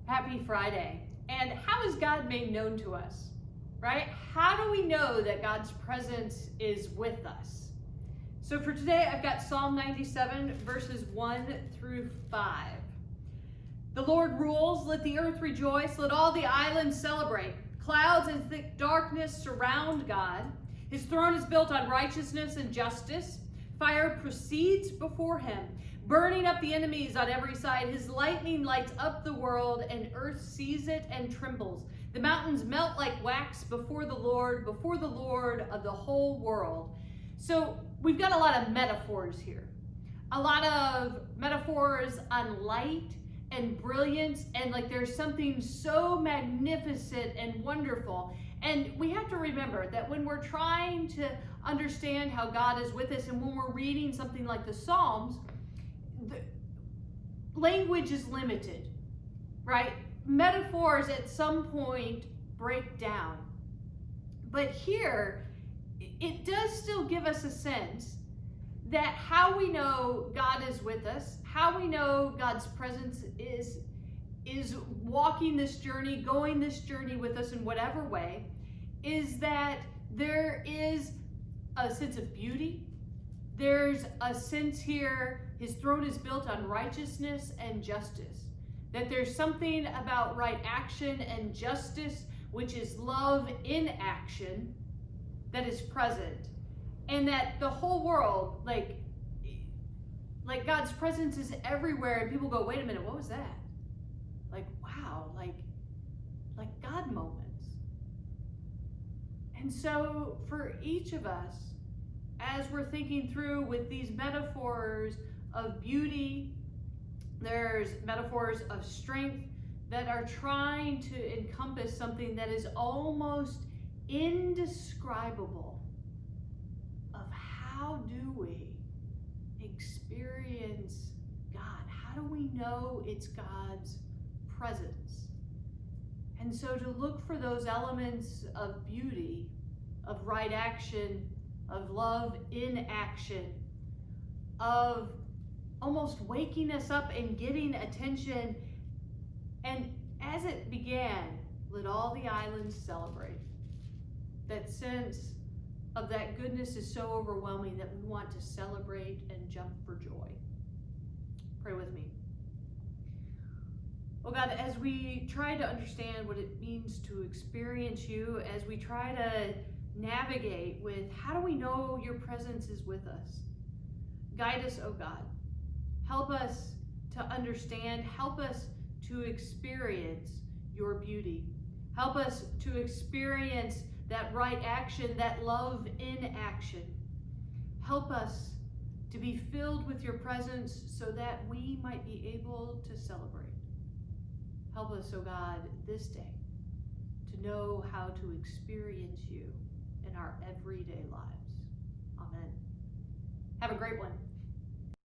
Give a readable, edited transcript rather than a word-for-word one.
Happy Friday. And how is God made known to us? Right? How do we know that God's presence is with us? So for today, I've got Psalm 97, verses 1 through 5. The Lord rules, let the earth rejoice, let all the islands celebrate. Clouds and thick darkness surround God. His throne is built on righteousness and justice. Fire proceeds before him, burning up the enemies on every side. His lightning lights up the world, and earth sees it and trembles. The mountains melt like wax before the Lord of the whole world. So we've got a lot of metaphors here. A lot of metaphors on light and brilliance, and like there's something so magnificent and wonderful. And we have to remember that when we're trying to understand how God is with us, and when we're reading something like the Psalms, the language is limited, right? Metaphors at some point break down. But here, it does still give us a sense that how we know God is with us, how we know God's presence is walking this journey, going this journey with us in whatever way, is that there is a sense of beauty. There's a sense here, his throne is built on righteousness and justice. That there's something about right action and justice, which is love in action, that is present. And that the whole world, like God's presence is everywhere, and people go, wait a minute, what was that? Like, wow, like God moments. And so for each of us, as we're thinking through with these metaphors of beauty, there's metaphors of strength that are trying to encompass something that is almost indescribable. Of how do we experience God? How do we know it's God's presence? And so to look for those elements of beauty, of right action, of love in action, of almost waking us up and getting attention. And as it began, let all the islands celebrate. That sense of that goodness is so overwhelming that we want to celebrate and jump for joy. Pray with me. Oh God, as we try to understand what it means to experience you, as we try to navigate with how do we know your presence is with us, guide us, oh God. Help us to understand, help us to experience your beauty. Help us to experience that right action, that love in action. Help us to be filled with your presence so that we might be able to celebrate. Help us, oh God, this day to know how to experience you in our everyday lives. Amen. Have a great one.